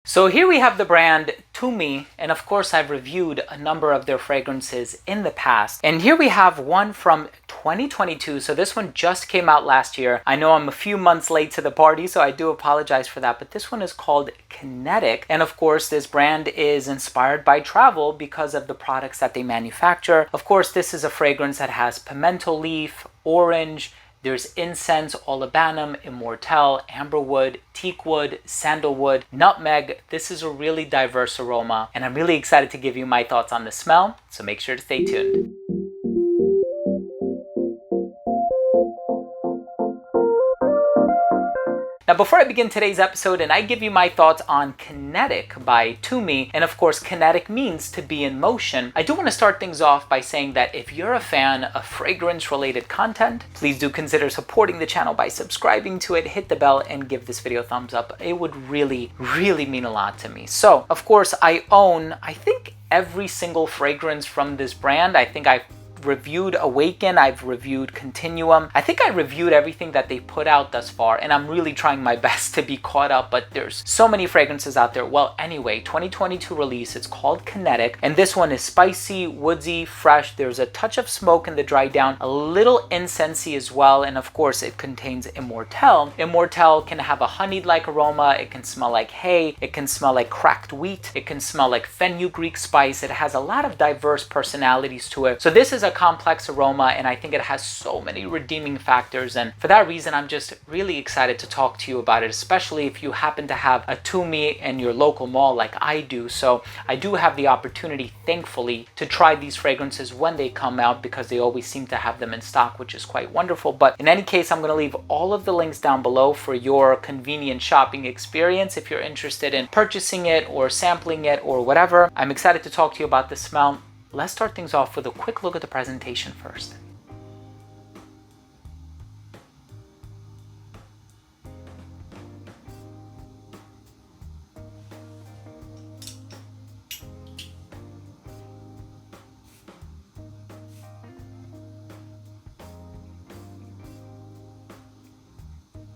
So here we have the brand Tumi, and of course I've reviewed a number of their fragrances in the past. And here we have one from 2022, so this one just came out last year. I know I'm a few months late to the party, so I do apologize for that, but this one is called Kinetic. And of course this brand is inspired by travel because of the products that they manufacture. Of course this is a fragrance that has pimento leaf, orange, there's incense, olibanum, immortelle, amberwood, teakwood, sandalwood, nutmeg. This is a really diverse aroma, and I'm really excited to give you my thoughts on the smell, so make sure to stay tuned. Now, before I begin today's episode and I give you my thoughts on Kinetic by Tumi, and of course kinetic means to be in motion, I do want to start things off by saying that if you're a fan of fragrance related content, please do consider supporting the channel by subscribing to it, hit the bell, and give this video a thumbs up. It would really mean a lot to me. So of course I own, I think, every single fragrance from this brand. I think I've reviewed Awaken, I've reviewed Continuum. I think I reviewed everything that they put out thus far, and I'm really trying my best to be caught up, but there's so many fragrances out there. Well, anyway, 2022 release, it's called Kinetic, and this one is spicy, woodsy, fresh. There's a touch of smoke in the dry down, a little incensey as well, and of course it contains immortelle. Immortelle can have a honeyed-like aroma, it can smell like hay, it can smell like cracked wheat, it can smell like fenugreek spice. It has a lot of diverse personalities to it. So this is a complex aroma, and I think it has so many redeeming factors, and for that reason I'm just really excited to talk to you about it, especially if you happen to have a Tumi in your local mall like I do. So I do have the opportunity, thankfully, to try these fragrances when they come out because they always seem to have them in stock, which is quite wonderful. But in any case, I'm going to leave all of the links down below for your convenient shopping experience if you're interested in purchasing it or sampling it or whatever. I'm excited to talk to you about the smell. Let's start things off with a quick look at the presentation first.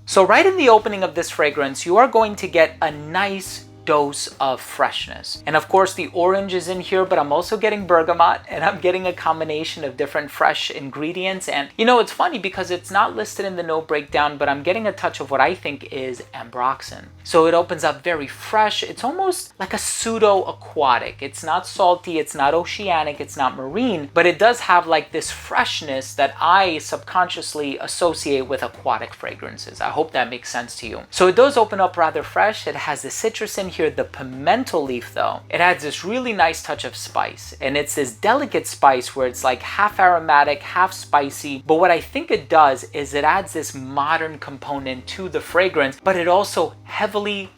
So right in the opening of this fragrance, you are going to get a nice dose of freshness. And of course the orange is in here, but I'm also getting bergamot, and I'm getting a combination of different fresh ingredients. And you know, it's funny because it's not listed in the note breakdown, but I'm getting a touch of what I think is ambroxan. So it opens up very fresh. It's almost like a pseudo aquatic. It's not salty, it's not oceanic, it's not marine, but it does have like this freshness that I subconsciously associate with aquatic fragrances. I hope that makes sense to you. So it does open up rather fresh. It has the citrus in here, the pimento leaf though. It adds this really nice touch of spice, and it's this delicate spice where it's like half aromatic, half spicy. But what I think it does is it adds this modern component to the fragrance, but it also heavily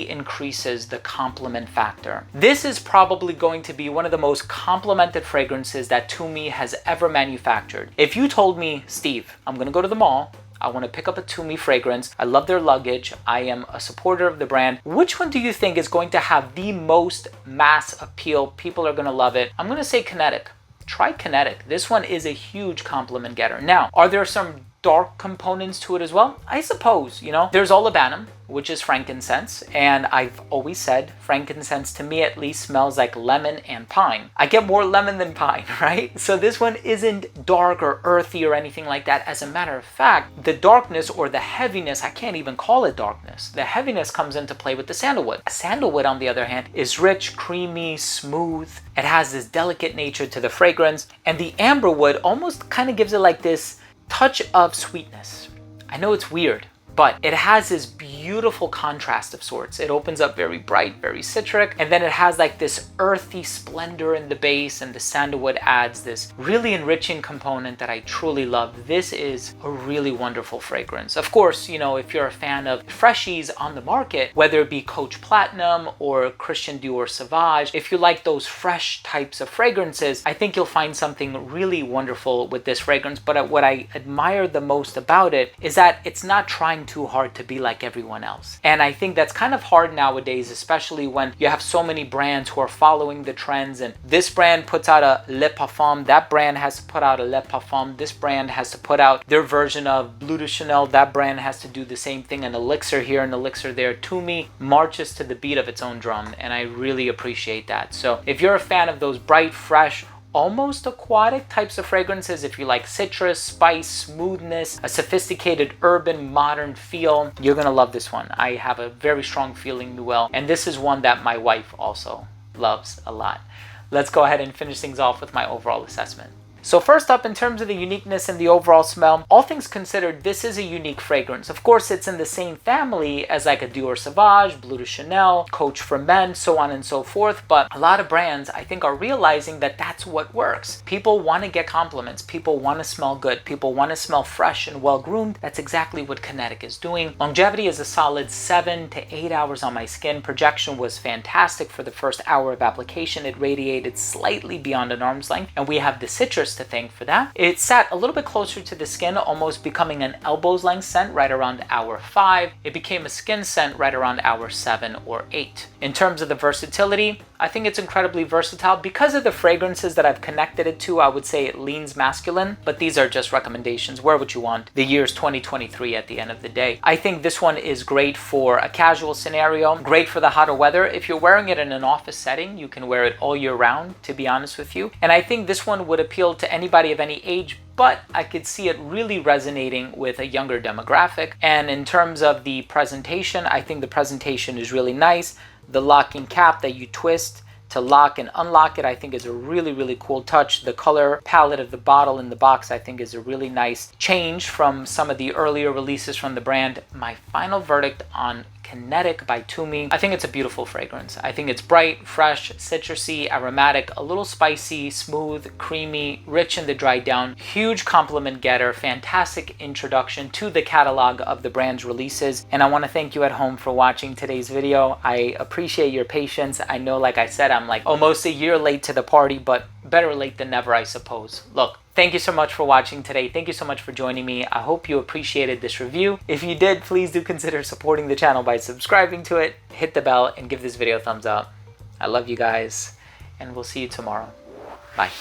increases the compliment factor. This is probably going to be one of the most complimented fragrances that Tumi has ever manufactured. If you told me, Steve, I'm gonna go to the mall, I want to pick up a Tumi fragrance, I love their luggage, I am a supporter of the brand, which one do you think is going to have the most mass appeal? People are going to love it. I'm going to say Kinetic. Try Kinetic. This one is a huge compliment getter. Now, are there some dark components to it as well? I suppose, you know, there's olibanum, which is frankincense, and I've always said frankincense, to me at least, smells like lemon and pine. I get more lemon than pine, right? So this one isn't dark or earthy or anything like that. As a matter of fact, the darkness or the heaviness, I can't even call it darkness, the heaviness comes into play with the sandalwood. Sandalwood, on the other hand, is rich, creamy, smooth. It has this delicate nature to the fragrance, and the amberwood almost kind of gives it like this touch of sweetness. I know it's weird, but it has this beautiful contrast of sorts. It opens up very bright, very citric, and then it has like this earthy splendor in the base, and the sandalwood adds this really enriching component that I truly love. This is a really wonderful fragrance. Of course, you know, if you're a fan of freshies on the market, whether it be Coach Platinum or Christian Dior Sauvage, if you like those fresh types of fragrances, I think you'll find something really wonderful with this fragrance. But what I admire the most about it is that it's not trying trying too hard to be like everyone else. And I think that's kind of hard nowadays, especially when you have so many brands who are following the trends, and this brand puts out a Le Parfum, that brand has to put out a Le Parfum, this brand has to put out their version of Bleu de Chanel, that brand has to do the same thing, an elixir here, an elixir there. Tumi marches to the beat of its own drum, and I really appreciate that. So if you're a fan of those bright, fresh, almost aquatic types of fragrances, if you like citrus, spice, smoothness, a sophisticated urban modern feel, you're gonna love this one. I have a very strong feeling Noel, and this is one that my wife also loves a lot. Let's go ahead and finish things off with my overall assessment. So first up, in terms of the uniqueness and the overall smell, all things considered, this is a unique fragrance. Of course, it's in the same family as like a Dior Sauvage, Bleu de Chanel, Coach for Men, so on and so forth. But a lot of brands, I think, are realizing that that's what works. People want to get compliments. People want to smell good. People want to smell fresh and well-groomed. That's exactly what Kinetic is doing. Longevity is a solid 7 to 8 hours on my skin. Projection was fantastic for the first hour of application. It radiated slightly beyond an arm's length, and we have the citrus to thank for that. It sat a little bit closer to the skin, almost becoming an elbows length scent right around hour 5. It became a skin scent right around hour 7 or 8. In terms of the versatility, I think it's incredibly versatile. Because of the fragrances that I've connected it to, I would say it leans masculine, but these are just recommendations. Wear what you want. The year is 2023 at the end of the day. I think this one is great for a casual scenario, great for the hotter weather. If you're wearing it in an office setting, you can wear it all year round, to be honest with you. And I think this one would appeal to anybody of any age, but I could see it really resonating with a younger demographic. And in terms of the presentation, I think the presentation is really nice. The locking cap that you twist to lock and unlock it, I think, is a really, really cool touch. The color palette of the bottle in the box, I think, is a really nice change from some of the earlier releases from the brand. My final verdict on Kinetic by Tumi, I think it's a beautiful fragrance. I think it's bright, fresh, citrusy, aromatic, a little spicy, smooth, creamy, rich in the dry down. Huge compliment getter, fantastic introduction to the catalog of the brand's releases. And I want to thank you at home for watching today's video. I appreciate your patience. I know, like I said, I'm like almost a year late to the party, but better late than never, I suppose. Look, thank you so much for watching today. Thank you so much for joining me. I hope you appreciated this review. If you did, please do consider supporting the channel by subscribing to it, hit the bell, and give this video a thumbs up. I love you guys, and we'll see you tomorrow. Bye.